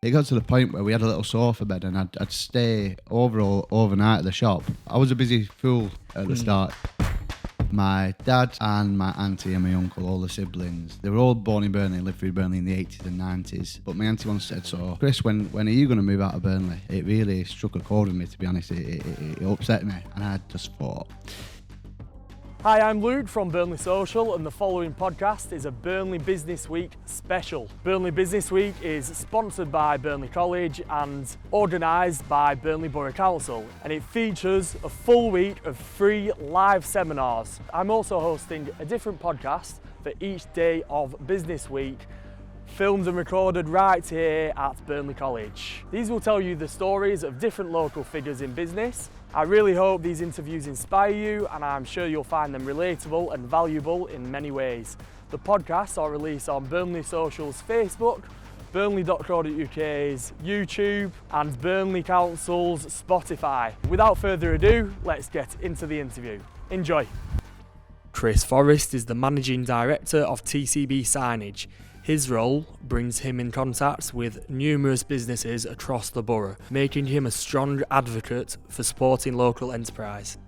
it got to the point where we had a little sofa bed and I'd stay overnight at the shop. I was a busy fool at the start. My dad and my auntie and my uncle, all the siblings, they were all born in Burnley and lived through Burnley in the 80s and 90s. But my auntie once said, so, Chris, when are you going to move out of Burnley? It really struck a chord with me, to be honest. It upset me. And I just thought... Hi, I'm Luke from Burnley Social, and the following podcast is a Burnley Business Week special. Burnley Business Week is sponsored by Burnley College and organised by Burnley Borough Council, and it features a full week of free live seminars. I'm also hosting a different podcast for each day of Business Week, filmed and recorded right here at Burnley College. These will tell you the stories of different local figures in business. I really hope these interviews inspire you, and I'm sure you'll find them relatable and valuable in many ways. The podcasts are released on Burnley Social's Facebook, Burnley.co.uk's YouTube, and Burnley Council's Spotify. Without further ado, let's get into the interview. Enjoy. Chris Forrest is the Managing Director of TCB Signage. His role brings him in contact with numerous businesses across the borough, making him a strong advocate for supporting local enterprise.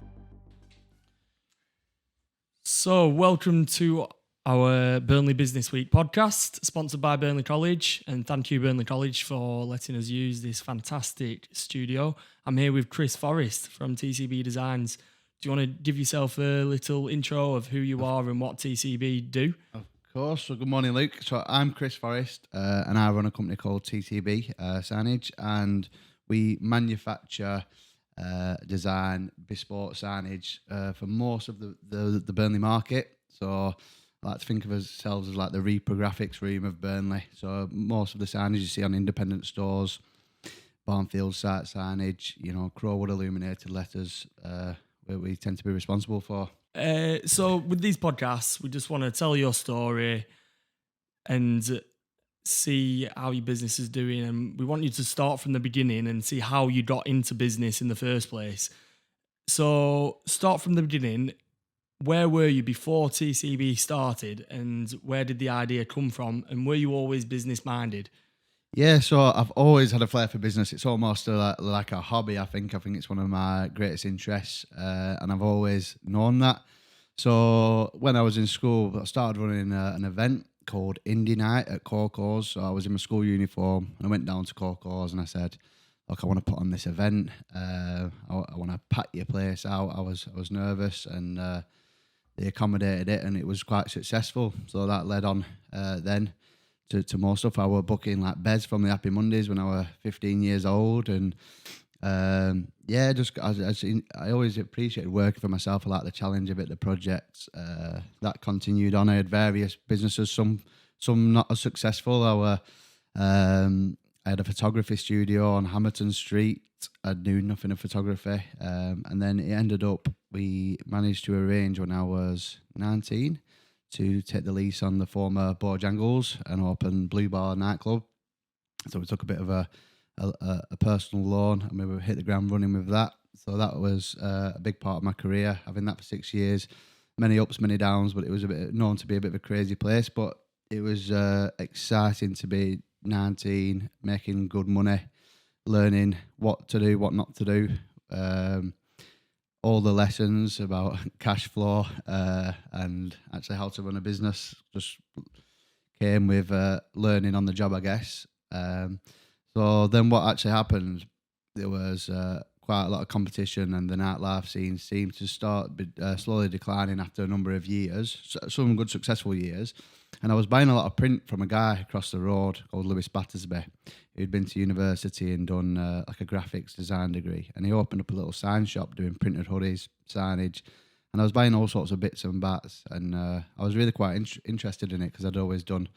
So, welcome to our Burnley Business Week podcast, sponsored by Burnley College, and thank you, Burnley College, for letting us use this fantastic studio. I'm here with Chris Forrest from TCB Designs. Do you want to give yourself a little intro of who you are and what TCB do? Of course. So good morning, Luke. So I'm Chris Forrest, and I run a company called TCB Signage, and we manufacture, design, bespoke signage for most of the Burnley market. So I like to think of ourselves as like the reprographics room of Burnley. So most of the signage you see on independent stores, Barnfield site signage, Crowwood illuminated letters, we tend to be responsible for. So with these podcasts, we just want to tell your story and see how your business is doing. And we want you to start from the beginning and see how you got into business in the first place. So start from the beginning. Where were you before TCB started, and where did the idea come from? And were you always business minded? Yeah, so I've always had a flair for business. It's almost like a hobby, I think. I think it's one of my greatest interests, and I've always known that. So when I was in school, I started running an event called Indie Night at Corco's. So I was in my school uniform, and I went down to Corco's and I said, look, I want to put on this event. I want to pack your place out. I was nervous, and they accommodated it, and it was quite successful. So that led on then to more stuff. I were booking like beds from the Happy Mondays when I was 15 years old, and I always appreciated working for myself. I like the challenge of it, the projects. That continued on. I had various businesses, some not as successful. I had a photography studio on Hamilton Street. I knew nothing of photography, and then it ended up we managed to arrange when I was 19 to take the lease on the former Bojangles and open Blue Bar nightclub. So we took a bit of a personal loan, and we hit the ground running with that. So that was a big part of my career, having that for 6 years. Many ups, many downs, but it was known to be a bit of a crazy place. But it was exciting to be 19, making good money, learning what to do, what not to do. All the lessons about cash flow and actually how to run a business just came with learning on the job, I guess. So then what actually happened, there was quite a lot of competition, and the nightlife scene seemed to start slowly declining after a number of years, some good successful years. And I was buying a lot of print from a guy across the road called Lewis Battersby, who'd been to university and done like a graphics design degree. And he opened up a little sign shop doing printed hoodies, signage. And I was buying all sorts of bits and bats. And I was really quite interested in it because I'd always done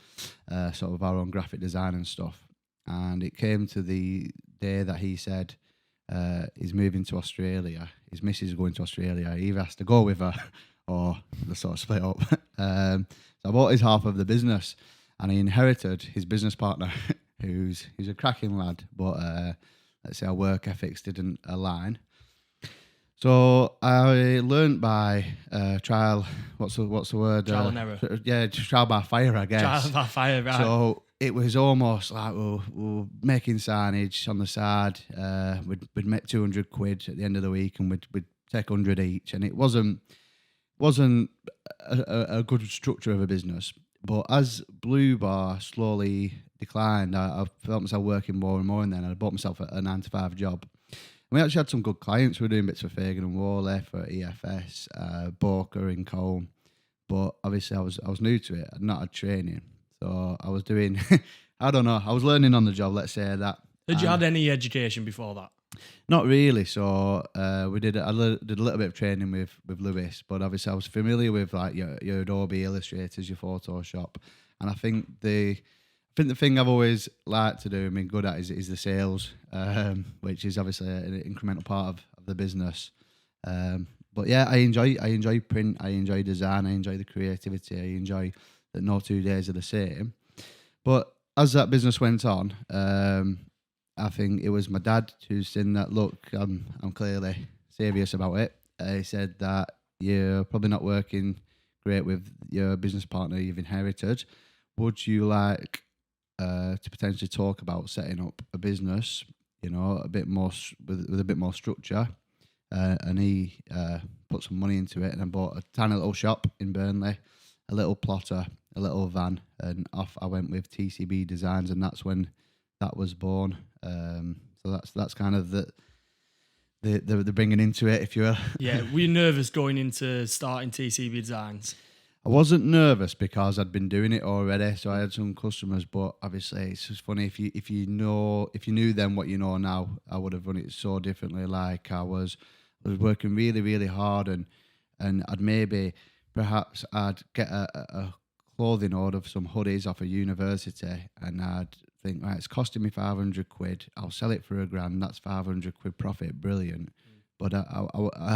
sort of our own graphic design and stuff. And it came to the day that he said he's moving to Australia. His missus is going to Australia. He either has to go with her or they sort of split up. So I bought his half of the business, and he inherited his business partner, who's a cracking lad, but let's say our work ethics didn't align. So I learned by trial. What's the word? Trial and error. Yeah, trial by fire, I guess. Trial by fire, right. So it was almost like we were making signage on the side. We'd make 200 quid at the end of the week, and we'd take 100 each, and it wasn't a good structure of a business. But as Blue Bar slowly declined, I felt myself working more and more, and then I bought myself a 9-to-5 job. We actually had some good clients. We were doing bits for Fagan and Worley, for EFS, Boker and Colne. But obviously I was new to it. I'd not had training. So I was doing, I don't know, I was learning on the job, let's say that. Had you had any education before that? Not really. So I did a little bit of training with Lewis, but obviously I was familiar with like your Adobe Illustrators, your Photoshop. And I think the thing I've always liked to do and been good at is the sales, which is obviously an incremental part of the business. But yeah, I enjoy print, I enjoy design, I enjoy the creativity, I enjoy that no 2 days are the same. But as that business went on, I think it was my dad who said that, look, I'm clearly serious about it. He said that you're probably not working great with your business partner you've inherited. Would you like to potentially talk about setting up a business, a bit more with a bit more structure? And he put some money into it, and I bought a tiny little shop in Burnley, a little plotter, a little van, and off I went with TCB Designs, and that's when that was born. So that's kind of the bringing into it, if you will. Yeah, were you nervous going into starting TCB Designs? I wasn't nervous because I'd been doing it already, so I had some customers. But obviously, it's just funny if you knew then what you know now, I would have run it so differently. Like I was working really, really hard, and perhaps I'd get a clothing order for some hoodies off a university, and I'd think, right, it's costing me 500 quid. I'll sell it for £1,000. That's 500 quid profit. Brilliant. But I,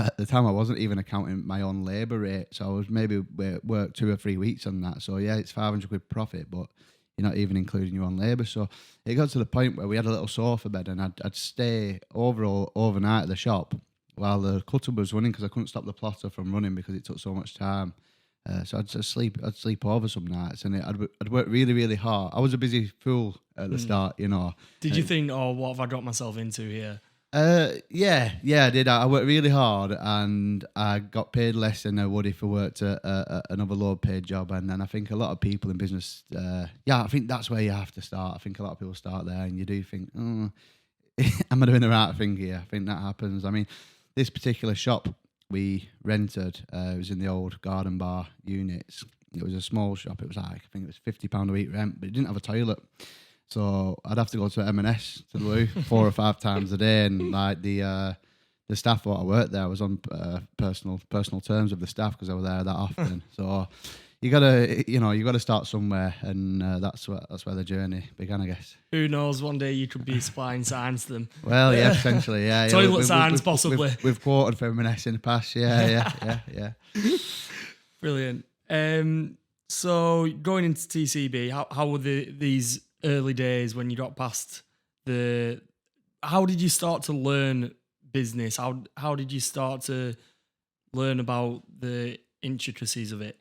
at the time, I wasn't even accounting my own labour rate. So I was maybe work 2 or 3 weeks on that. So yeah, it's 500 quid profit, but you're not even including your own labour. So it got to the point where we had a little sofa bed, and I'd stay overnight at the shop while the cutter was running, because I couldn't stop the plotter from running because it took so much time. So I'd sleep over some nights, and I'd work really, really hard. I was a busy fool at the start, Did you think, oh, what have I got myself into here? Yeah, I did. I worked really hard, and I got paid less than I would if I worked at another low-paid job. And then I think a lot of people in business, I think that's where you have to start. I think a lot of people start there, and you do think, am I doing the right thing here? I think that happens. I mean, this particular shop we rented, it was in the old Garden Bar units. It was a small shop. It was like, I think it was £50 a week rent, but it didn't have a toilet. So I'd have to go to M&S to the loo 4 or 5 times a day, and like the staff that I worked there, I was on personal terms with the staff because I was there that often. So you gotta start somewhere, and that's where the journey began, I guess. Who knows? One day you could be supplying signs to them. Well, yeah, potentially, yeah. Toilet signs, possibly. We've quoted for M&S in the past, yeah. Brilliant. So going into TCB, how were these early days when you got past how did you start to learn business? How did you start to learn about the intricacies of it?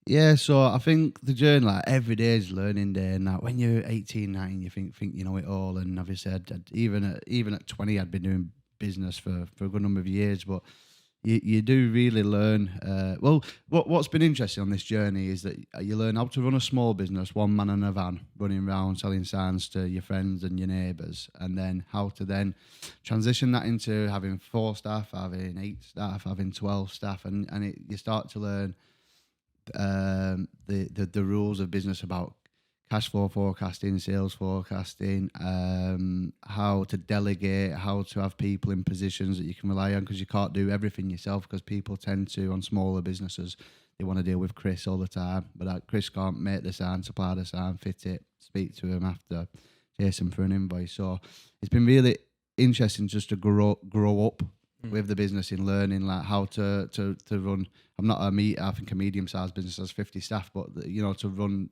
Yeah, so I think the journey, like every day is learning day, and that when you're 18, 19, you think you know it all. And obviously, even at 20, I'd been doing business for a good number of years, but you do really learn. What's been interesting on this journey is that you learn how to run a small business, one man in a van, running around selling signs to your friends and your neighbours, and then how to then transition that into having 4 staff, having 8 staff, having 12 staff, and you start to learn the rules of business about cash flow forecasting, sales forecasting, how to delegate, how to have people in positions that you can rely on, because you can't do everything yourself, because people tend to, on smaller businesses, they want to deal with Chris all the time, but Chris can't make the sign, supply the sign, fit it, speak to him after, chase him for an invoice. So it's been really interesting just to grow up with the business in learning like how to run. I'm not I think a medium-sized business has 50 staff, but to run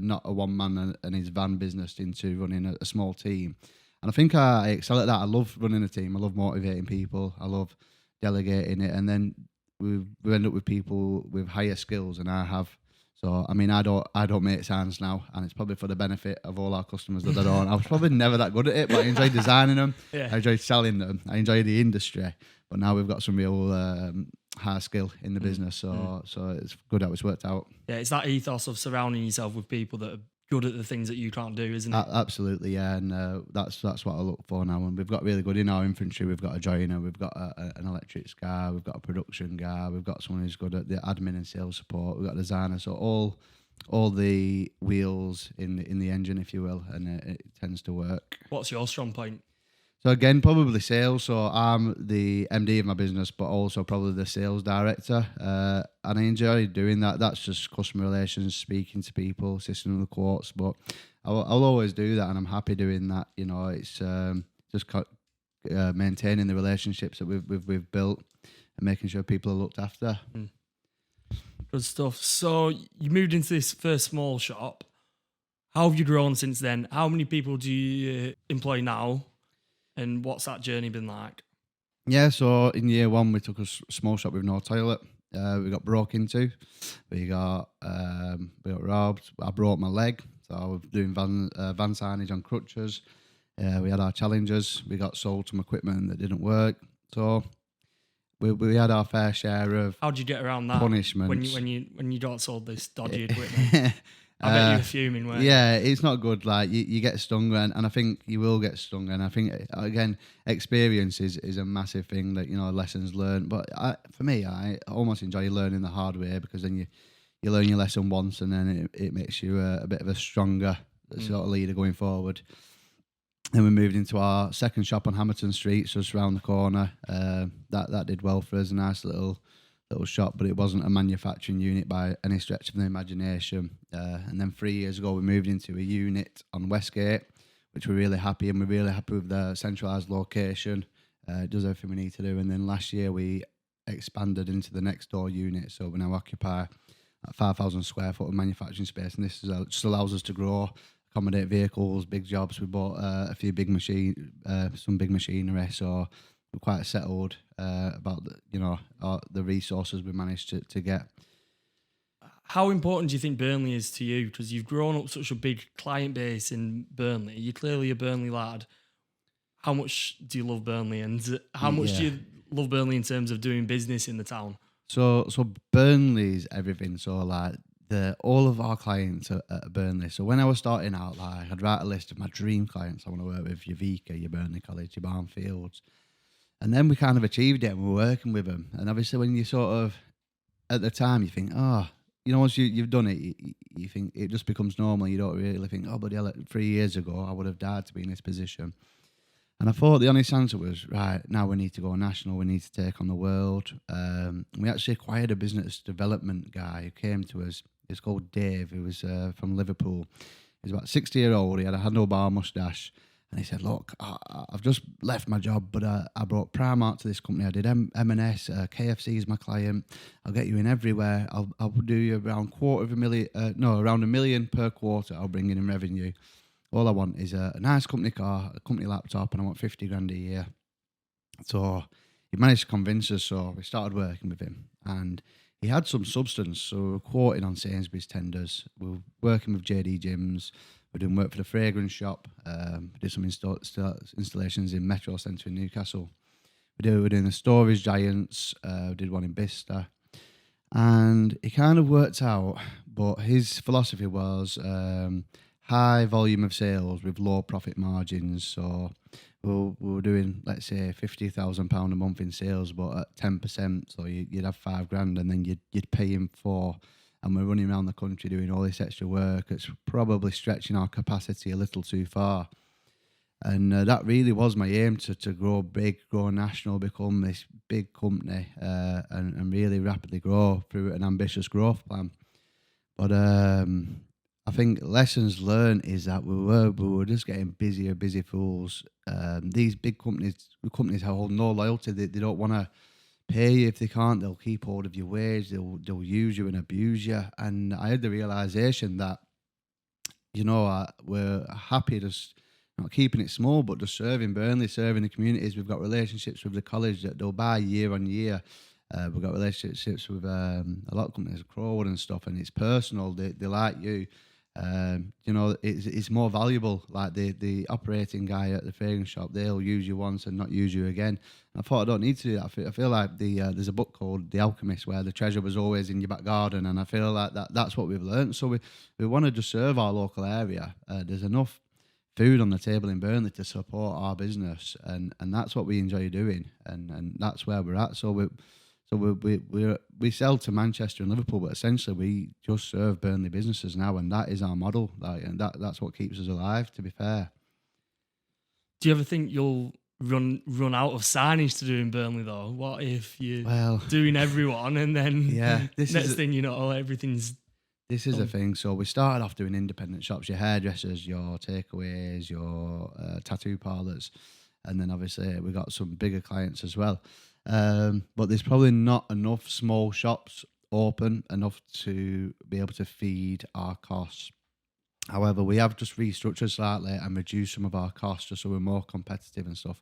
not a one-man and his van business into running a small team. And I think I excel at that. I love running a team. I love motivating people. I love delegating it. And then we end up with people with higher skills, and I have So I mean, I don't make signs now, and it's probably for the benefit of all our customers that I don't. I was probably never that good at it, but I enjoy designing them. Yeah. I enjoy selling them. I enjoy the industry. But now we've got some real high skill in the business, so it's good how it's worked out. Yeah, it's that ethos of surrounding yourself with people that are good at the things that you can't do, isn't it? Absolutely, yeah, and that's what I look for now. And we've got really good in our infantry. We've got a joiner, we've got an electrics guy, we've got a production guy, we've got someone who's good at the admin and sales support. We've got a designer, so all the wheels in the engine, if you will, and it tends to work. What's your strong point? So again, probably sales. So I'm the MD of my business, but also probably the sales director. And I enjoy doing that. That's just customer relations, speaking to people, assisting with the quotes. But I'll always do that, and I'm happy doing that. You know, it's just maintaining the relationships that we've built and making sure people are looked after. Good stuff. So you moved into this first small shop. How have you grown since then? How many people do you employ now? And what's that journey been like? Yeah, so in year one, we took a small shop with no toilet. We got broke into. We got robbed. I broke my leg, so I was doing van signage on crutches. We had our challenges. We got sold some equipment that didn't work. So we had our fair share of. How'd you get around that punishments when you got sold this dodgy equipment? I bet you were fuming, weren't you? Yeah, it's not good. Like you get stung, and I think you will get stung. And I think again, experience is a massive thing. That lessons learned. But for me, I almost enjoy learning the hard way, because then you learn your lesson once, and then it makes you a bit of a stronger sort of leader going forward. Then we moved into our second shop on Hamilton Street, so just around the corner. That did well for us. A nice little shop, but it wasn't a manufacturing unit by any stretch of the imagination. And then 3 years ago, we moved into a unit on Westgate, which we're really happy, and we're really happy with the centralised location. It does everything we need to do. And then last year, we expanded into the next door unit, so we now occupy 5,000 square foot of manufacturing space, and this just allows us to grow, accommodate vehicles, big jobs. We bought some big machinery, so we're quite settled about the resources we managed to get. How important do you think Burnley is to you? Because you've grown up such a big client base in Burnley. You're clearly a Burnley lad. How much do you love Burnley, and how much do you love Burnley in terms of doing business in the town? So Burnley's everything. So like all of our clients are at Burnley. So when I was starting out, like I'd write a list of my dream clients I want to work with: your Vika, your Burnley College, your Barnfields. And then we kind of achieved it, and we're working with them. And obviously, when you sort of, at the time, you think, once you've done it, you think it just becomes normal. You don't really think, bloody hell, 3 years ago, I would have died to be in this position. And I thought the honest answer was, right, now we need to go national. We need to take on the world. We actually acquired a business development guy who came to us. He's called Dave. He was from Liverpool. He's about 60-year-old. He had a handlebar mustache. And he said, look, I've just left my job, but I brought Primark to this company. I did M&S, KFC is my client. I'll get you in everywhere. I'll do you around around $1 million per quarter. I'll bring in revenue. All I want is a nice company car, a company laptop, and I want 50 grand a year. So he managed to convince us, so we started working with him. And he had some substance, so we were quoting on Sainsbury's tenders. We were working with JD Gyms. We're doing work for the fragrance shop. We did some installations in Metro Centre in Newcastle. We're doing the storage giants. We did one in Bicester. And it kind of worked out, but his philosophy was high volume of sales with low profit margins. So we were doing, let's say, £50,000 a month in sales, but at 10%. So you'd have 5 grand, and then you'd pay him 4. And we're running around the country doing all this extra work. It's probably stretching our capacity a little too far. And that really was my aim, to grow big, grow national, become this big company, and really rapidly grow through an ambitious growth plan. But I think lessons learned is that we were just getting busy fools. These big companies hold no loyalty. They don't want to pay you. If they can't, they'll keep hold of your wage. They'll use you and abuse you. And I had the realization that, we're happy just not keeping it small, but just serving Burnley, serving the communities. We've got relationships with the college that they'll buy year on year. We've got relationships with a lot of companies, Crowwood and stuff, and it's personal. They like you. You know, it's more valuable. Like the operating guy at the fairing shop, they'll use you once and not use you again. I thought I don't need to do that. I feel like there's a book called The Alchemist where the treasure was always in your back garden, and I feel like that's what we've learned. So we want to just serve our local area. There's enough food on the table in Burnley to support our business, and that's what we enjoy doing, and that's where we're at. So we sell to Manchester and Liverpool, but essentially we just serve Burnley businesses now, and that is our model. And that's what keeps us alive, to be fair. Do you ever think you'll run out of signage to do in Burnley though? What if you're doing everyone and then next thing you know, everything's... This is a thing. So we started off doing independent shops, your hairdressers, your takeaways, your tattoo parlours, and then obviously we got some bigger clients as well. But there's probably not enough small shops open enough to be able to feed our costs. However, we have just restructured slightly and reduced some of our costs just so we're more competitive and stuff.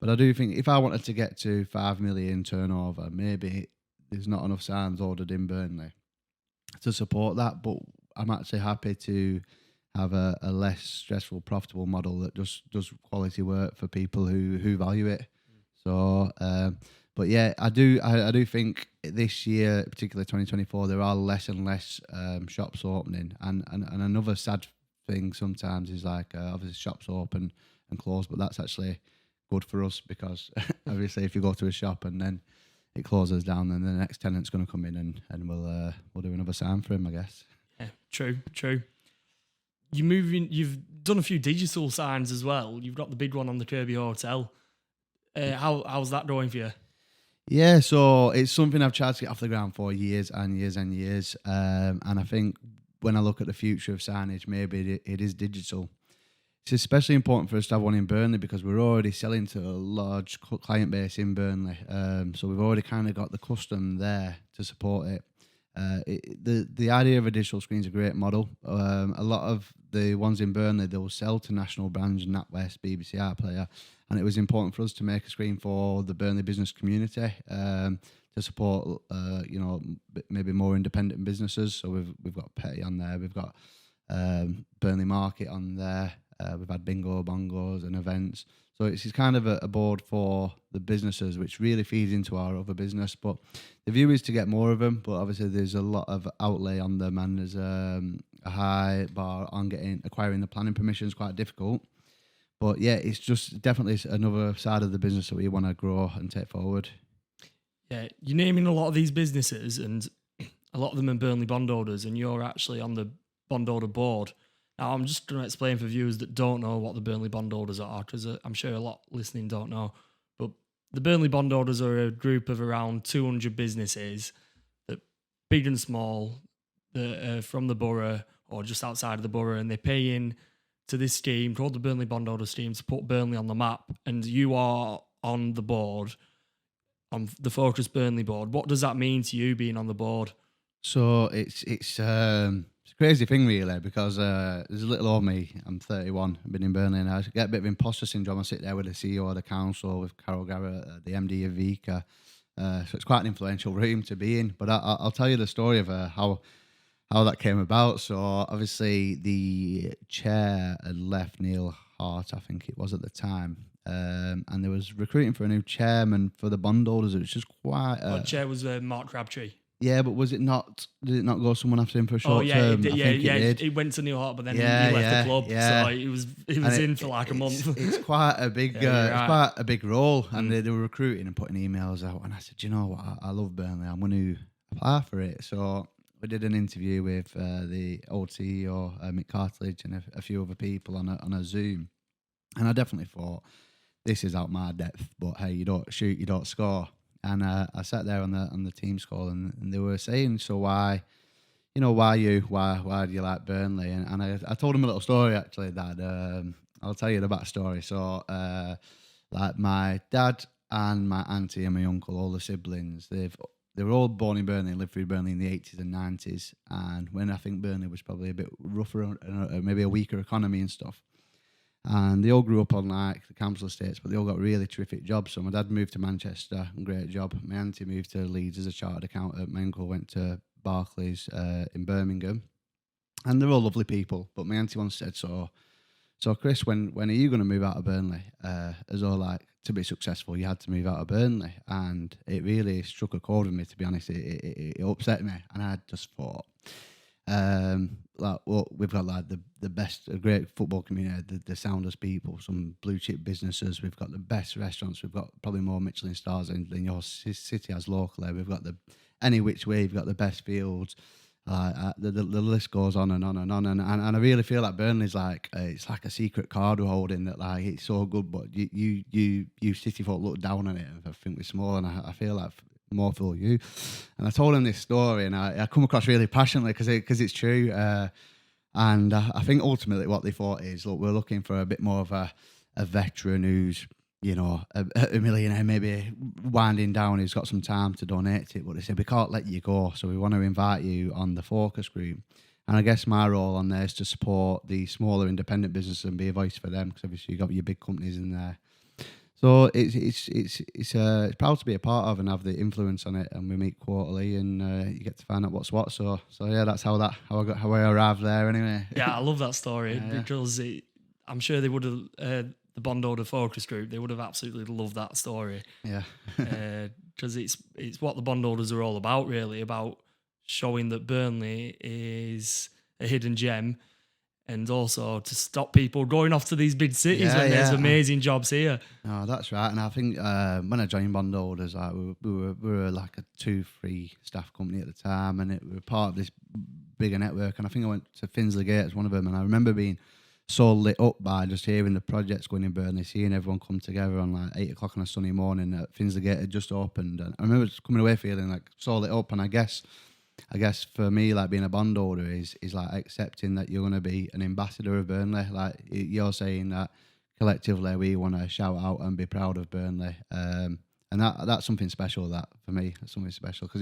But I do think if I wanted to get to 5 million turnover, maybe there's not enough signs ordered in Burnley to support that. But I'm actually happy to have a less stressful, profitable model that just does quality work for people who value it. So, but yeah, I do think this year, particularly 2024, there are less and less shops opening. And another sad thing sometimes is like obviously shops open and close, but that's actually good for us because obviously if you go to a shop and then it closes down, then the next tenant's going to come in and we'll do another sign for him, I guess. Yeah, true. You've done a few digital signs as well. You've got the big one on the Kirby Hotel. How's that going for you? Yeah, so it's something I've tried to get off the ground for years and years and years. And I think when I look at the future of signage, maybe it is digital. It's especially important for us to have one in Burnley because we're already selling to a large client base in Burnley. So we've already kind of got the custom there to support it. The idea of a digital screen is a great model. A lot of the ones in Burnley, they will sell to national brands, NatWest, BBC iPlayer, and it was important for us to make a screen for the Burnley business community to support, maybe more independent businesses. So we've got Petty on there, we've got Burnley Market on there, we've had bingo, bongos, and events. So it's kind of a board for the businesses, which really feeds into our other business. But the view is to get more of them. But obviously, there's a lot of outlay on them, and there's a high bar on acquiring the planning permission is quite difficult. But yeah, it's just definitely another side of the business that we want to grow and take forward. Yeah, you're naming a lot of these businesses, and a lot of them are Burnley bondholders, and you're actually on the bondholder board. Now, I'm just going to explain for viewers that don't know what the Burnley bondholders are, because I'm sure a lot listening don't know. But the Burnley bondholders are a group of around 200 businesses, that big and small, that are from the borough or just outside of the borough, and they pay in to this scheme called the Burnley Bondholder Scheme to put Burnley on the map. And you are on the board, on the Focus Burnley board. What does that mean to you being on the board? So it's a crazy thing really because there's a little old me. I'm 31. I've been in Burnley and I get a bit of imposter syndrome. I sit there with the CEO of the council, with Carol Garrett, the MD of Vika. So it's quite an influential room to be in. But I'll tell you the story of how that came about. So obviously the chair had left, Neil Hart, I think it was at the time. And there was recruiting for a new chairman for the bondholders. It was just quite... The chair was Mark Crabtree. Yeah, but was it not? Did it not go someone after him for a short term? It went to Neil Hart, but then he left the club, so he was in for like a month. It's quite a big, quite a big role, and they were recruiting and putting emails out. And I said, you know what? I love Burnley. I'm going to apply for it. So we did an interview with the old CEO, Mick Cartledge, and a few other people on a Zoom. And I definitely thought, this is out my depth. But hey, you don't shoot, you don't score. And I sat there on the Teams call, and they were saying, so why do you like Burnley? And I told them a little story actually, that I'll tell you the backstory. So like my dad and my auntie and my uncle, all the siblings, they were all born in Burnley and lived through Burnley in the 80s and 90s. And when I think Burnley was probably a bit rougher, maybe a weaker economy and stuff. And they all grew up on like the council estates, but they all got really terrific jobs. So my dad moved to Manchester, great job. My auntie moved to Leeds as a chartered accountant. My uncle went to Barclays in Birmingham. And they're all lovely people. But my auntie once said, so Chris, when are you going to move out of Burnley? As though like to be successful, you had to move out of Burnley. And it really struck a chord with me, to be honest. It upset me. And I just thought, like, well, we've got like the best, a great football community, the soundest people, some blue chip businesses. We've got the best restaurants. We've got probably more Michelin stars than your city has locally. We've got any which way. You've got the best fields. The list goes on and on and on, and I really feel like Burnley's like it's like a secret card we're holding, that like it's so good, but you city folk look down on it and I think we're small, and I feel like more for you. And I told him this story, and I come across really passionately because it's true, and I think ultimately what they thought is, look, we're looking for a bit more of a veteran who's, you know, a millionaire maybe winding down, who's got some time to donate it, but they said we can't let you go, so we want to invite you on the focus group. And I guess my role on there is to support the smaller independent businesses and be a voice for them, because obviously you've got your big companies in there. So it's proud to be a part of and have the influence on it, and we meet quarterly, and you get to find out what's what. So yeah, that's how I arrived there anyway. Yeah, I love that story because I'm sure they would have. The bondholder focus group, they would have absolutely loved that story. Yeah. Because it's what the bondholders are all about, really, about showing that Burnley is a hidden gem, and also to stop people going off to these big cities when there's amazing jobs here. Oh, that's right. And I think when I joined bondholders, like, we were like a 2-3 staff company at the time, and we were part of this bigger network. And I think I went to Finsley Gate as one of them, and I remember being so lit up by just hearing the projects going in Burnley, seeing everyone come together on like 8 o'clock on a sunny morning at Finsley Gate had just opened, and I remember just coming away feeling like so lit up. And I guess for me, like being a bondholder is like accepting that you're going to be an ambassador of Burnley. Like you're saying that collectively we want to shout out and be proud of Burnley, and that's something special. That for me, that's something special because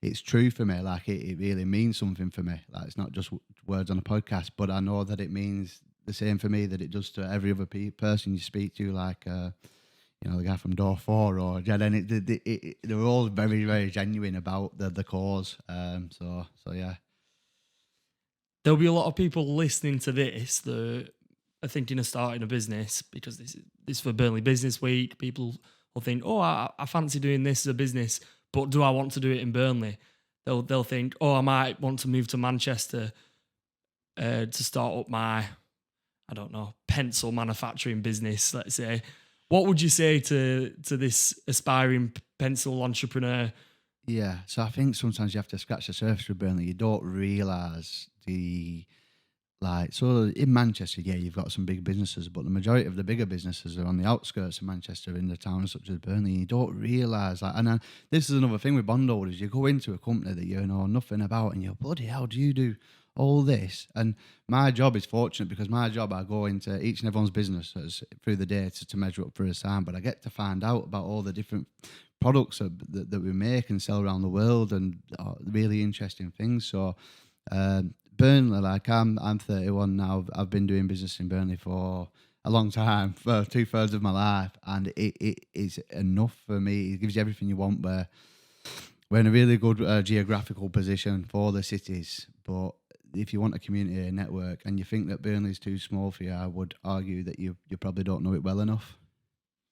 it's true for me. Like it really means something for me. Like it's not just words on a podcast, but I know that it means the same for me that it does to every other person you speak to. Like you know, the guy from Door 4 or Jed, and they were all very, very genuine about the cause. So yeah. There'll be a lot of people listening to this that are thinking of starting a business, because this is for Burnley Business Week. People will think, oh, I fancy doing this as a business, but do I want to do it in Burnley? They'll think, oh, I might want to move to Manchester to start up my, I don't know, pencil manufacturing business, let's say. What would you say to this aspiring pencil entrepreneur? Yeah, so I think sometimes you have to scratch the surface with Burnley. You don't realise so in Manchester, yeah, you've got some big businesses, but the majority of the bigger businesses are on the outskirts of Manchester in the towns such as Burnley. You don't realise that. And this is another thing with bondholders. You go into a company that you know nothing about and you're, bloody hell, do you do all this? And my job is fortunate because I go into each and everyone's businesses through the day to measure up for a sign, but I get to find out about all the different products that we make and sell around the world, and really interesting things. So Burnley, like I'm 31 now. I've been doing business in Burnley for a long time, for 2/3 of my life, and it is enough for me. It gives you everything you want. Where we're in a really good geographical position for the cities, but if you want a community network and you think that Burnley's too small for you, I would argue that you probably don't know it well enough.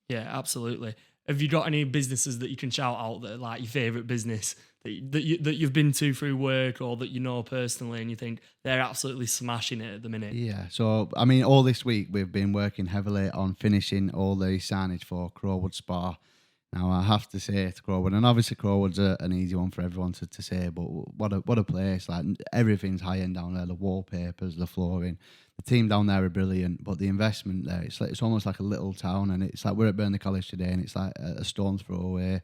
Yeah, absolutely. Have you got any businesses that you can shout out that are like your favourite business that you've been to through work or that you know personally and you think they're absolutely smashing it at the minute? Yeah, so I mean, all this week we've been working heavily on finishing all the signage for Crowwood Spa. Now I have to say to Crowwood, and obviously Crowwood's an easy one for everyone to say, but what a place! Like everything's high end down there, the wallpapers, the flooring. The team down there are brilliant, but the investment there, it's almost like a little town, and it's like we're at Burnley College today, and it's like a stone's throw away.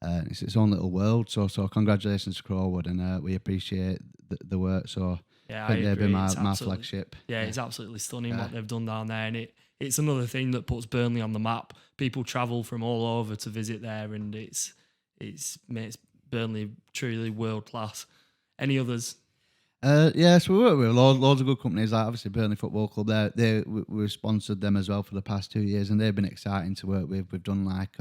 It's its own little world. So congratulations to Crowwood, and we appreciate the work. So yeah, I think they've been my absolutely, flagship. Yeah, it's absolutely stunning what they've done down there, and it's another thing that puts Burnley on the map. People travel from all over to visit there, and it makes Burnley truly world class. Any others? Yeah, so we work with loads of good companies. Like obviously Burnley Football Club. We've sponsored them as well for the past 2 years, and they've been exciting to work with. We've done like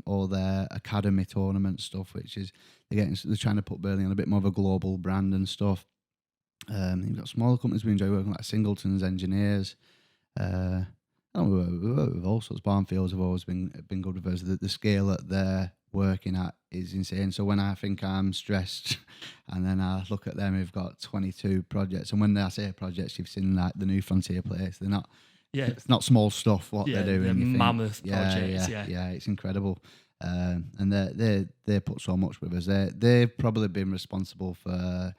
all their academy tournament stuff, which is they're trying to put Burnley on a bit more of a global brand and stuff. You've got smaller companies we enjoy working with, like Singleton's Engineers. And we work with all sorts. Barnfields have always been good with us. The scale that they're working at is insane. So when I think I'm stressed, and then I look at them, we've got 22 projects. And when I say projects, you've seen like the new Frontier Place. They're not. Yeah, it's not small stuff what they're doing. They're mammoth projects. Yeah, it's incredible. And they put so much with us. They've probably been responsible for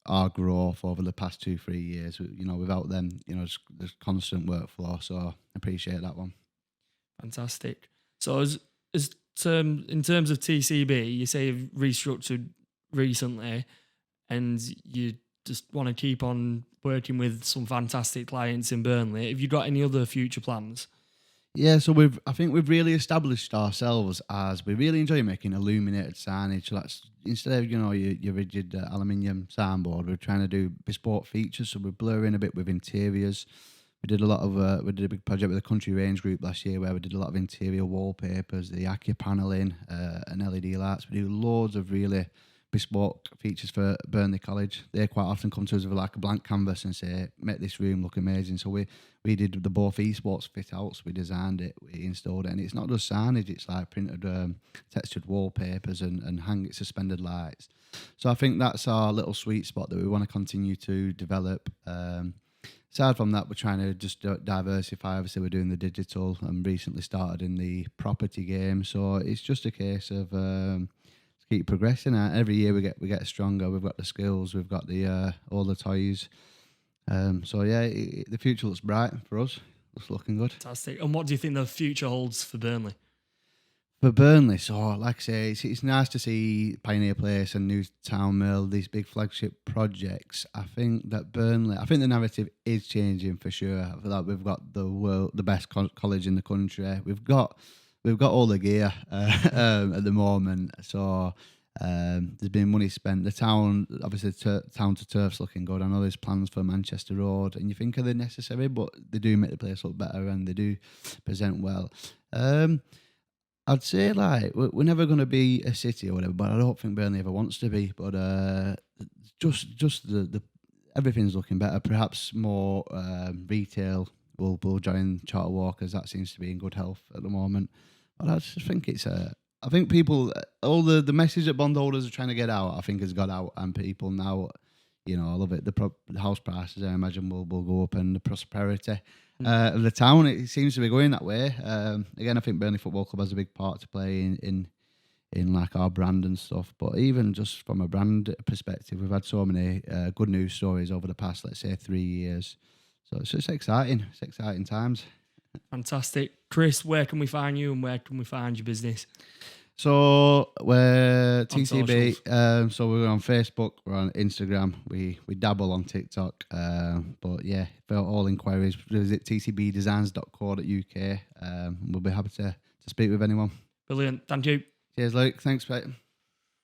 our growth over the past 2-3 years. You know, without them, you know, there's constant workflow. So I appreciate that one. Fantastic. So in terms of TCB, you say you've restructured recently, and you just want to keep on working with some fantastic clients in Burnley. Have you got any other future plans? Yeah, so I think we've really established ourselves as we really enjoy making illuminated signage. So that's instead of your rigid aluminium signboard, we're trying to do bespoke features. So we're blurring a bit with interiors. We did a big project with the Country Range Group last year where we did a lot of interior wallpapers, the Accu paneling, and LED lights. We do loads of really bespoke features for Burnley College. They quite often come to us with like a blank canvas and say, make this room look amazing. So we did the both esports fit outs. We designed it, we installed it, and it's not just signage, it's like printed textured wallpapers and hang suspended lights. So I think that's our little sweet spot that we want to continue to develop. Aside from that, we're trying to just diversify. Obviously, we're doing the digital and recently started in the property game. So it's just a case of keep progressing. Every year we get stronger. We've got the skills. We've got the all the toys. So yeah, the future looks bright for us. It's looking good. Fantastic. And what do you think the future holds for Burnley? For Burnley, so like I say, it's nice to see Pioneer Place and New Town Mill, these big flagship projects. I think the narrative is changing for sure. I feel like we've got the best college in the country. We've got all the gear at the moment. So there's been money spent. The town, obviously, town to turf's looking good. I know there's plans for Manchester Road, and you think are they necessary, but they do make the place look better and they do present well. I'd say like we're never going to be a city or whatever, but I don't think Burnley ever wants to be. But just the everything's looking better. Perhaps more retail will join Charter Walkers. That seems to be in good health at the moment. But I just think I think people, all the message that bondholders are trying to get out, I think has got out, and people now, I love it. The house prices, I imagine, will go up, and the prosperity of the town, it seems to be going that way. Again, I think Burnley Football Club has a big part to play in like our brand and stuff. But even just from a brand perspective, we've had so many good news stories over the past, let's say, 3 years. So it's just exciting. It's exciting times. Fantastic. Chris, where can we find you and where can we find your business? So we're TCB. So we're on Facebook, we're on Instagram, we dabble on TikTok. But yeah, for all inquiries, visit tcbdesigns.co.uk. We'll be happy to speak with anyone. Brilliant. Thank you. Cheers, Luke. Thanks, mate.